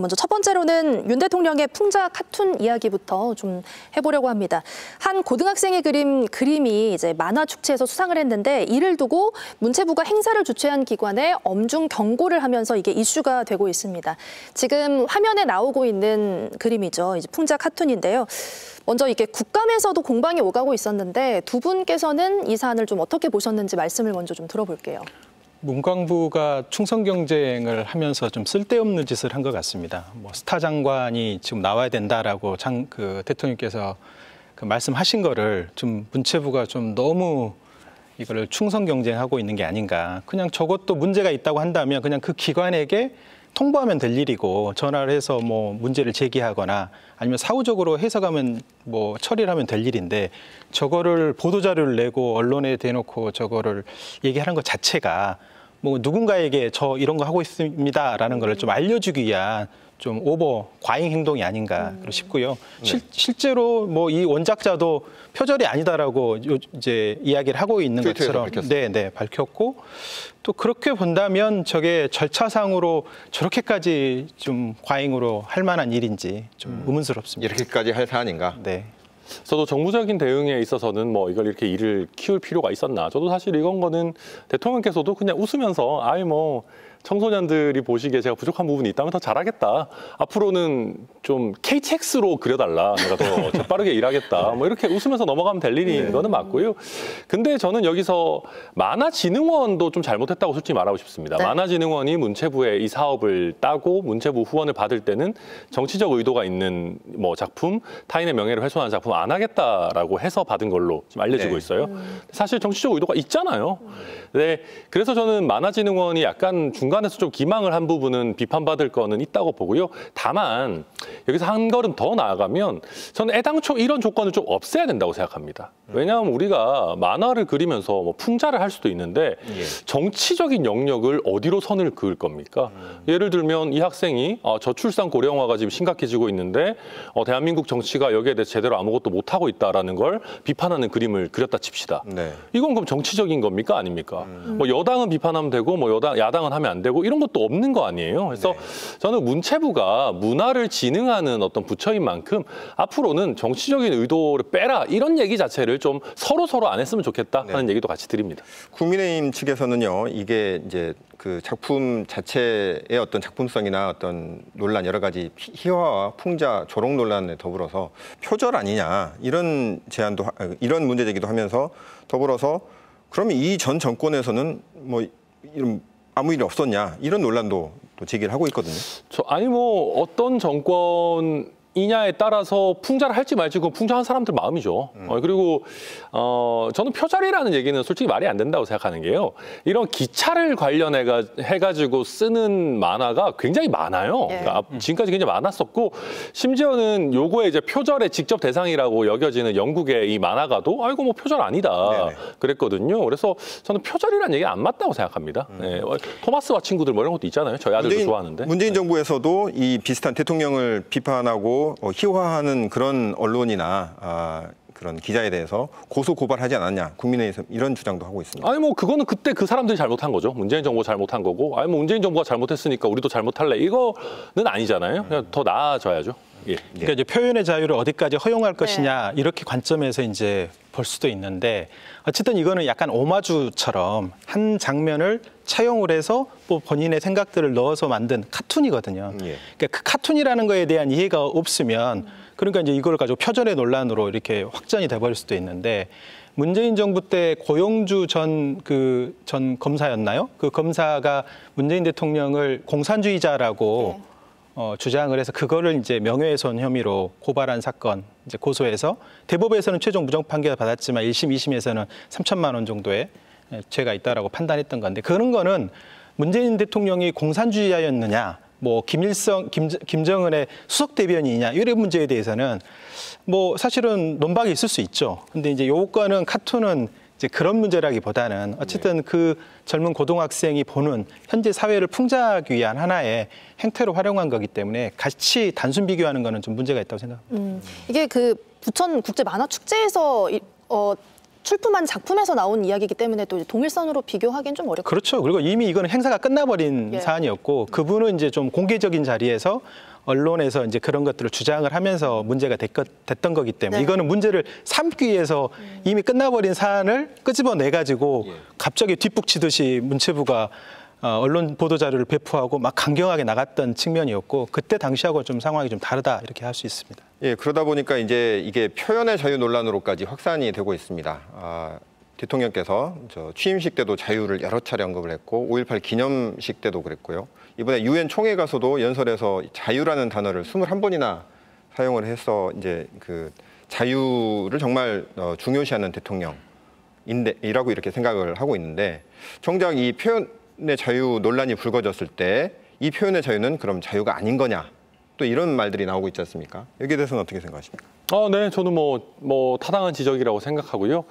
먼저 첫 번째로는 윤 대통령의 풍자 카툰 이야기부터 좀 해보려고 합니다. 한 고등학생이 그린 그림이 이제 만화 축제에서 수상을 했는데 이를 두고 문체부가 행사를 주최한 기관에 엄중 경고를 하면서 이게 이슈가 되고 있습니다. 지금 화면에 나오고 있는 그림이죠. 이제 풍자 카툰인데요. 먼저 이게 국감에서도 공방이 오가고 있었는데 두 분께서는 이 사안을 좀 어떻게 보셨는지 말씀을 먼저 좀 들어볼게요. 문광부가 충성 경쟁을 하면서 좀 쓸데없는 짓을 한 것 같습니다. 뭐 스타 장관이 지금 나와야 된다라고 대통령께서 말씀하신 거를 좀 문체부가 좀 너무 이거를 충성 경쟁하고 있는 게 아닌가. 그냥 저것도 문제가 있다고 한다면 그냥 그 기관에게 통보하면 될 일이고 전화를 해서 뭐 문제를 제기하거나 아니면 사후적으로 해석하면 뭐 처리를 하면 될 일인데 저거를 보도자료를 내고 언론에 대놓고 저거를 얘기하는 것 자체가 뭐 누군가에게 저 이런 거 하고 있습니다라는 걸 좀 알려주기 위한 좀 오버 과잉 행동이 아닌가 싶고요. 네. 실제로 뭐 이 원작자도 표절이 아니다라고 이제 이야기를 하고 있는 것처럼 밝혔고 또 그렇게 본다면 저게 절차상으로 저렇게까지 좀 과잉으로 할 만한 일인지 좀 의문스럽습니다. 이렇게까지 할 사안인가? 네. 저도 정부적인 대응에 있어서는 뭐 이걸 이렇게 일을 키울 필요가 있었나. 저도 사실 이건 거는 대통령께서도 그냥 웃으면서 아이 뭐 청소년들이 보시기에 제가 부족한 부분이 있다면 더 잘하겠다. 앞으로는 좀 KTX로 그려달라. 내가 더 빠르게 일하겠다. 뭐 이렇게 웃으면서 넘어가면 될 일인 거는 맞고요. 근데 저는 여기서 만화진흥원도 좀 잘못했다고 솔직히 말하고 싶습니다. 네. 만화진흥원이 문체부의 이 사업을 따고 문체부 후원을 받을 때는 정치적 의도가 있는 뭐 작품, 타인의 명예를 훼손하는 작품 안 하겠다라고 해서 받은 걸로 지금 알려지고 있어요. 사실 정치적 의도가 있잖아요. 네, 그래서 저는 만화진흥원이 약간 중간에서 좀 기망을 한 부분은 비판받을 거는 있다고 보고요. 다만 여기서 한 걸음 더 나아가면 저는 애당초 이런 조건을 좀 없애야 된다고 생각합니다. 왜냐하면 우리가 만화를 그리면서 뭐 풍자를 할 수도 있는데 정치적인 영역을 어디로 선을 그을 겁니까? 예를 들면 이 학생이 저출산 고령화가 지금 심각해지고 있는데 대한민국 정치가 여기에 대해서 제대로 아무것도 못하고 있다라는 걸 비판하는 그림을 그렸다 칩시다. 네. 이건 그럼 정치적인 겁니까? 아닙니까? 뭐 여당은 비판하면 되고 뭐 야당은 하면 안 되고 이런 것도 없는 거 아니에요. 그래서 저는 문체부가 문화를 진흥하는 어떤 부처인 만큼 앞으로는 정치적인 의도를 빼라 이런 얘기 자체를 좀 서로 안 했으면 좋겠다 하는 얘기도 같이 드립니다. 국민의힘 측에서는요, 이게 이제 그 작품 자체의 어떤 작품성이나 어떤 논란 여러 가지 희화와 풍자, 조롱 논란에 더불어서 표절 아니냐 이런 제안도 이런 문제 제기도 하면서 더불어서 그러면 이 전 정권에서는 뭐 이런 아무 일이 없었냐 이런 논란도 또 제기를 하고 있거든요. 아니 뭐 어떤 정권이냐에 따라서 풍자를 할지 말지 그건 풍자한 사람들 마음이죠. 그리고 저는 표절이라는 얘기는 솔직히 말이 안 된다고 생각하는 게요. 이런 기차를 관련해가지고 쓰는 만화가 굉장히 많아요. 그러니까 지금까지 굉장히 많았었고 심지어는 요거에 이제 표절의 직접 대상이라고 여겨지는 영국의 이 만화가도 아이고 뭐 표절 아니다 그랬거든요. 그래서 저는 표절이라는 얘기 안 맞다고 생각합니다. 네. 토마스와 친구들 뭐 이런 것도 있잖아요. 저희 아들도 좋아하는데. 문재인 정부에서도 이 비슷한 대통령을 비판하고 희화하는 그런 언론이나 그런 기자에 대해서 고소 고발하지 않았냐 국민의힘에서 이런 주장도 하고 있습니다. 아니 뭐 그거는 그때 그 사람들이 잘못한 거죠. 문재인 정부가 잘못한 거고 아니 뭐 문재인 정부가 잘못했으니까 우리도 잘못할래 이거는 아니잖아요. 그냥 더 나아져야죠. 예. 그러니까 이제 표현의 자유를 어디까지 허용할 것이냐 이렇게 관점에서 이제 볼 수도 있는데 어쨌든 이거는 약간 오마주처럼 한 장면을 차용을 해서 뭐 본인의 생각들을 넣어서 만든 카툰이거든요. 그러니까 그 카툰이라는 거에 대한 이해가 없으면 그러니까 이제 이걸 가지고 표절의 논란으로 이렇게 확전이 돼버릴 수도 있는데 문재인 정부 때 고용주 전 검사였나요? 그 검사가 문재인 대통령을 공산주의자라고 주장을 해서 그거를 이제 명예훼손 혐의로 고발한 사건 이제 고소해서 대법에서는 최종 무죄 판결을 받았지만 1심, 2심에서는 3천만 원 정도의 죄가 있다라고 판단했던 건데 그런 거는 문재인 대통령이 공산주의자였느냐, 뭐 김정은의 수석 대변인이냐 이런 문제에 대해서는 뭐 사실은 논박이 있을 수 있죠. 근데 이제 요거는 카툰은 이제 그런 문제라기보다는 어쨌든 그 젊은 고등학생이 보는 현재 사회를 풍자하기 위한 하나의 행태로 활용한 거기 때문에 같이 단순 비교하는 거는 좀 문제가 있다고 생각합니다. 이게 그 부천 국제 만화 축제에서 출품한 작품에서 나온 이야기이기 때문에 또 동일선으로 비교하기는 좀 어렵죠. 그렇죠. 그리고 이미 이거는 행사가 끝나버린 사안이었고 그분은 이제 좀 공개적인 자리에서 언론에서 이제 그런 것들을 주장을 하면서 문제가 됐던 거기 때문에 네. 이거는 문제를 삼기 위해서 이미 끝나버린 사안을 끄집어내 가지고 갑자기 뒷북치듯이 문체부가 언론 보도 자료를 배포하고 막 강경하게 나갔던 측면이었고 그때 당시하고 좀 상황이 좀 다르다 이렇게 할 수 있습니다. 예, 그러다 보니까 이제 이게 표현의 자유 논란으로까지 확산이 되고 있습니다. 대통령께서 취임식 때도 자유를 여러 차례 언급을 했고 5.18 기념식 때도 그랬고요. 이번에 유엔 총회 가서도 연설에서 자유라는 단어를 21번이나 사용을 해서 이제 그 자유를 정말 중요시하는 대통령이라고 이렇게 생각을 하고 있는데 정작 이 표현의 자유 논란이 불거졌을 때 이 표현의 자유는 그럼 자유가 아닌 거냐? 또 이런 말들이 나오고 있지 않습니까? 여기에 대해서는 어떻게 생각하십니까? 네, 저는 뭐 타당한 지적이라고 생각하고요.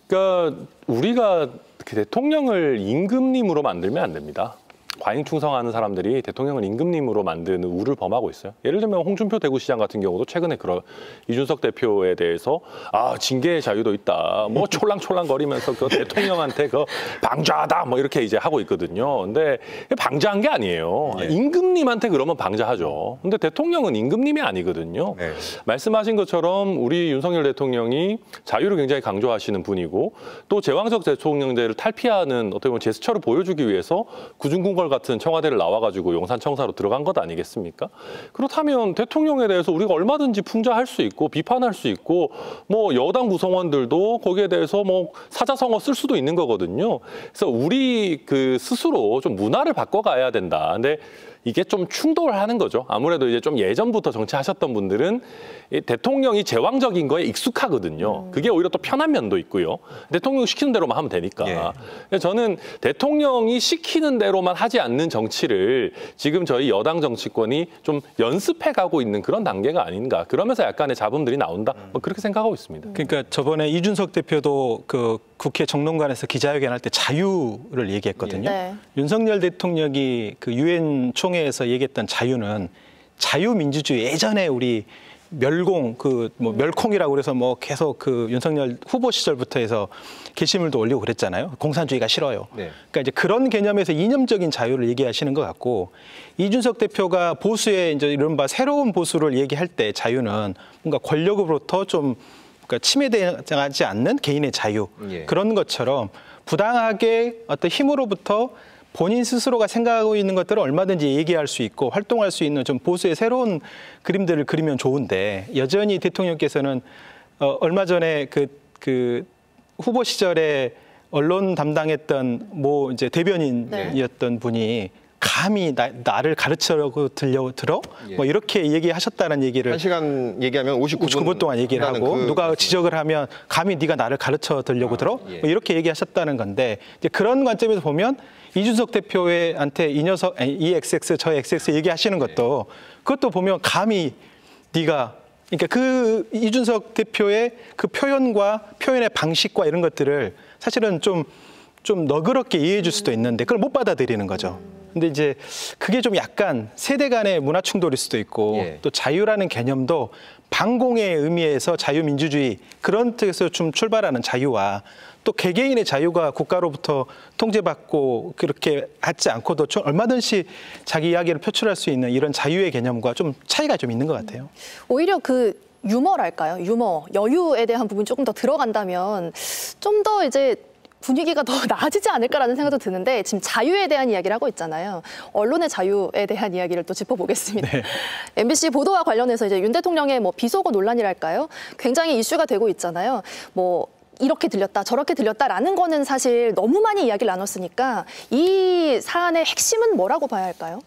그러니까 우리가 그 대통령을 임금님으로 만들면 안 됩니다. 과잉 충성하는 사람들이 대통령을 임금님으로 만드는 우를 범하고 있어요. 예를 들면 홍준표 대구시장 같은 경우도 최근에 이준석 대표에 대해서 징계의 자유도 있다. 뭐 촐랑촐랑거리면서 그 대통령한테 그 방자하다 뭐 이렇게 이제 하고 있거든요. 근데 방자한 게 아니에요. 네. 임금님한테 그러면 방자하죠. 근데 대통령은 임금님이 아니거든요. 네. 말씀하신 것처럼 우리 윤석열 대통령이 자유를 굉장히 강조하시는 분이고 또 제왕적 대통령제를 탈피하는 어떻게 보면 제스처를 보여주기 위해서 구중궁궐 같은 청와대를 나와가지고 용산청사로 들어간 것 아니겠습니까? 그렇다면 대통령에 대해서 우리가 얼마든지 풍자할 수 있고 비판할 수 있고 뭐 여당 구성원들도 거기에 대해서 뭐 사자성어 쓸 수도 있는 거거든요. 그래서 우리 그 스스로 좀 문화를 바꿔가야 된다. 근데 이게 좀 충돌하는 거죠. 아무래도 이제 좀 예전부터 정치하셨던 분들은 이 대통령이 제왕적인 거에 익숙하거든요. 그게 오히려 또 편한 면도 있고요. 대통령이 시키는 대로만 하면 되니까. 예. 저는 대통령이 시키는 대로만 하지 않는 정치를 지금 저희 여당 정치권이 좀 연습해가고 있는 그런 단계가 아닌가. 그러면서 약간의 잡음들이 나온다. 뭐 그렇게 생각하고 있습니다. 그러니까 저번에 이준석 대표도 그 국회 정론관에서 기자회견할 때 자유를 얘기했거든요. 네. 윤석열 대통령이 그 유엔 총회에서 얘기했던 자유는 자유민주주의 예전에 우리 멸공 멸콩이라고 그래서 뭐 계속 그 윤석열 후보 시절부터 해서 게시물도 올리고 그랬잖아요. 공산주의가 싫어요. 네. 그러니까 이제 그런 개념에서 이념적인 자유를 얘기하시는 것 같고 이준석 대표가 보수의 이제 이른바 새로운 보수를 얘기할 때 자유는 뭔가 권력으로부터 좀 그러니까 침해되지 않는 개인의 자유 예. 그런 것처럼 부당하게 어떤 힘으로부터 본인 스스로가 생각하고 있는 것들을 얼마든지 얘기할 수 있고 활동할 수 있는 좀 보수의 새로운 그림들을 그리면 좋은데 여전히 대통령께서는 얼마 전에 그 후보 시절에 언론 담당했던 뭐 이제 대변인이었던 분이 감히 나를 가르치려고 들어? 예. 뭐 이렇게 얘기하셨다는 얘기를 1시간 얘기하면 59분 동안 얘기를 하고 누가 지적을 하면 감히 네가 나를 가르쳐 들려고 들어? 예. 뭐 이렇게 얘기하셨다는 건데 이제 그런 관점에서 보면 이준석 대표한테 이 녀석 이 XX 저 XX 얘기하시는 것도 그것도 보면 감히 네가 그러니까 그 이준석 대표의 그 표현과 표현의 방식과 이런 것들을 사실은 좀 너그럽게 이해해 줄 수도 있는데 그걸 못 받아들이는 거죠. 근데 이제 그게 좀 약간 세대 간의 문화 충돌일 수도 있고 예. 또 자유라는 개념도 반공의 의미에서 자유민주주의 그런 뜻에서 좀 출발하는 자유와 또 개개인의 자유가 국가로부터 통제받고 그렇게 하지 않고도 좀 얼마든지 자기 이야기를 표출할 수 있는 이런 자유의 개념과 좀 차이가 좀 있는 것 같아요. 오히려 그 유머랄까요? 유머, 여유에 대한 부분이 조금 더 들어간다면 좀 더 이제 분위기가 더 나아지지 않을까라는 생각도 드는데 지금 자유에 대한 이야기를 하고 있잖아요. 언론의 자유에 대한 이야기를 또 짚어보겠습니다. 네. MBC 보도와 관련해서 이제 윤 대통령의 뭐 비속어 논란이랄까요? 굉장히 이슈가 되고 있잖아요. 뭐 이렇게 들렸다 저렇게 들렸다라는 거는 사실 너무 많이 이야기를 나눴으니까 이 사안의 핵심은 뭐라고 봐야 할까요?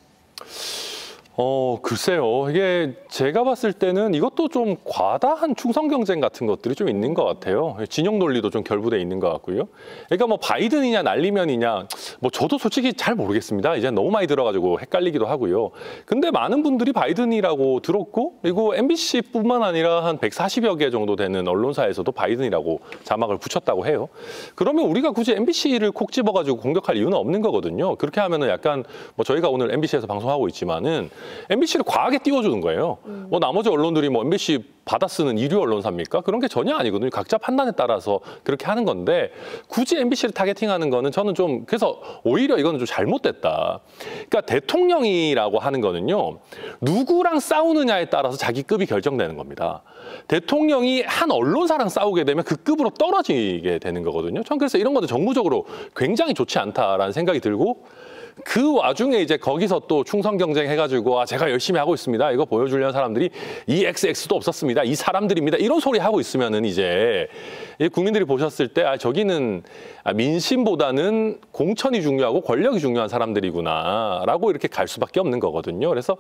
글쎄요. 이게 제가 봤을 때는 이것도 좀 과다한 충성 경쟁 같은 것들이 좀 있는 것 같아요. 진영 논리도 좀 결부돼 있는 것 같고요. 그러니까 뭐 바이든이냐 날리면이냐 뭐 저도 솔직히 잘 모르겠습니다. 이제 너무 많이 들어가지고 헷갈리기도 하고요. 근데 많은 분들이 바이든이라고 들었고 그리고 MBC뿐만 아니라 한 140여 개 정도 되는 언론사에서도 바이든이라고 자막을 붙였다고 해요. 그러면 우리가 굳이 MBC를 콕 집어가지고 공격할 이유는 없는 거거든요. 그렇게 하면은 약간 뭐 저희가 오늘 MBC에서 방송하고 있지만은 MBC를 과하게 띄워주는 거예요. 뭐 나머지 언론들이 뭐 MBC 받아 쓰는 일류 언론사입니까? 그런 게 전혀 아니거든요. 각자 판단에 따라서 그렇게 하는 건데 굳이 MBC를 타겟팅하는 거는 저는 좀 그래서 오히려 이거는 좀 잘못됐다. 그러니까 대통령이라고 하는 거는요. 누구랑 싸우느냐에 따라서 자기 급이 결정되는 겁니다. 대통령이 한 언론사랑 싸우게 되면 그 급으로 떨어지게 되는 거거든요. 전 그래서 이런 것도 정무적으로 굉장히 좋지 않다라는 생각이 들고 그 와중에 이제 거기서 또 충성 경쟁해가지고 제가 열심히 하고 있습니다. 이거 보여주려는 사람들이 이 XX도 없었습니다. 이 사람들입니다. 이런 소리 하고 있으면은 이제 국민들이 보셨을 때 저기는 민심보다는 공천이 중요하고 권력이 중요한 사람들이구나라고 이렇게 갈 수밖에 없는 거거든요. 그래서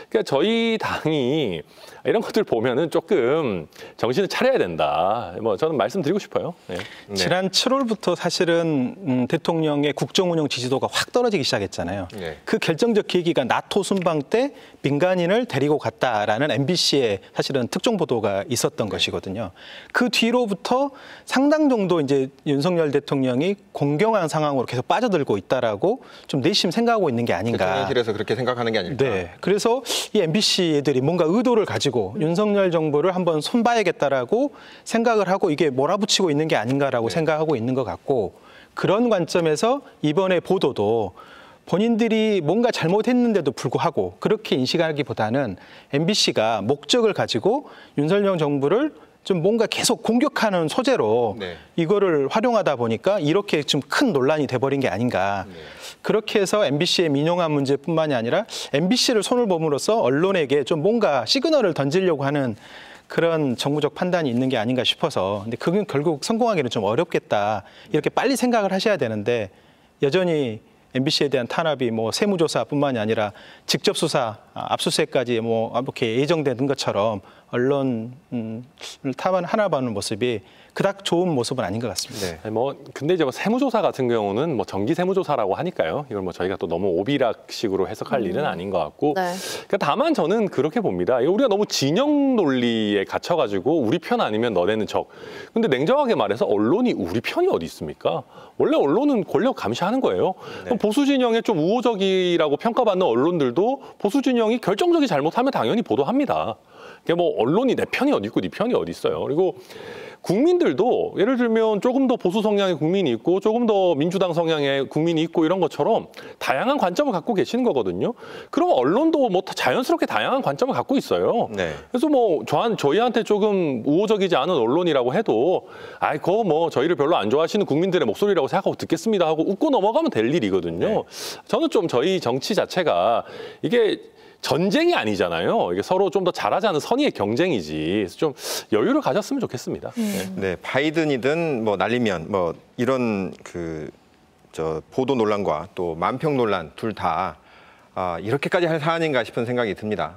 그러니까 저희 당이 이런 것들 보면은 조금 정신을 차려야 된다. 뭐 저는 말씀드리고 싶어요. 네. 지난 7월부터 사실은 대통령의 국정운영 지지도가 확 떨어지기 시작했잖아요. 네. 그 결정적 계기가 나토 순방 때 민간인을 데리고 갔다라는 MBC의 사실은 특종 보도가 있었던 것이거든요. 그 뒤로부터 상당 정도 이제 윤석열 대통령이 공경한 상황으로 계속 빠져들고 있다라고 좀 내심 생각하고 있는 게 아닌가. 대통령실에서 그렇게 생각하는 게 아닐까. 네. 그래서 이 MBC 애들이 뭔가 의도를 가지고 윤석열 정부를 한번 손봐야겠다라고 생각을 하고 이게 몰아붙이고 있는 게 아닌가라고 생각하고 있는 것 같고 그런 관점에서 이번에 보도도 본인들이 뭔가 잘못했는데도 불구하고 그렇게 인식하기보다는 MBC가 목적을 가지고 윤석열 정부를 좀 뭔가 계속 공격하는 소재로 이거를 활용하다 보니까 이렇게 좀 큰 논란이 돼버린 게 아닌가. 그렇게 해서 MBC의 민영화 문제뿐만이 아니라 MBC를 손을 봄으로써 언론에게 좀 뭔가 시그널을 던지려고 하는 그런 정무적 판단이 있는 게 아닌가 싶어서 근데 그건 결국 성공하기는 좀 어렵겠다. 이렇게 빨리 생각을 하셔야 되는데 여전히 MBC에 대한 탄압이 뭐 세무조사뿐만이 아니라 직접 수사, 압수수색까지 뭐 이렇게 예정되는 것처럼 언론을 탄압하는 모습이 그닥 좋은 모습은 아닌 것 같습니다. 네. 뭐 근데 이제 뭐 세무조사 같은 경우는 뭐 정기 세무조사라고 하니까요. 이걸 뭐 저희가 또 너무 오비락식으로 해석할 일은 아닌 것 같고. 네. 그러니까 다만 저는 그렇게 봅니다. 우리가 너무 진영 논리에 갇혀가지고 우리 편 아니면 너네는 적. 근데 냉정하게 말해서 언론이 우리 편이 어디 있습니까? 원래 언론은 권력 감시하는 거예요. 그럼 보수 진영에 좀 우호적이라고 평가받는 언론들도 보수 진영이 결정적인 잘못하면 당연히 보도합니다. 그러니까 뭐 언론이 내 편이 어디 있고 네 편이 어디 있어요. 그리고 국민들도 예를 들면 조금 더 보수 성향의 국민이 있고 조금 더 민주당 성향의 국민이 있고 이런 것처럼 다양한 관점을 갖고 계시는 거거든요. 그럼 언론도 뭐 자연스럽게 다양한 관점을 갖고 있어요. 네. 그래서 뭐 저희한테 조금 우호적이지 않은 언론이라고 해도 그거 뭐 저희를 별로 안 좋아하시는 국민들의 목소리라고 생각하고 듣겠습니다 하고 웃고 넘어가면 될 일이거든요. 네. 저는 좀 저희 정치 자체가 이게 전쟁이 아니잖아요. 이게 서로 좀 더 잘하자는 선의의 경쟁이지. 그래서 좀 여유를 가졌으면 좋겠습니다. 네, 바이든이든 뭐 날리면 뭐 이런 보도 논란과 또 만평 논란 둘 다 이렇게까지 할 사안인가 싶은 생각이 듭니다.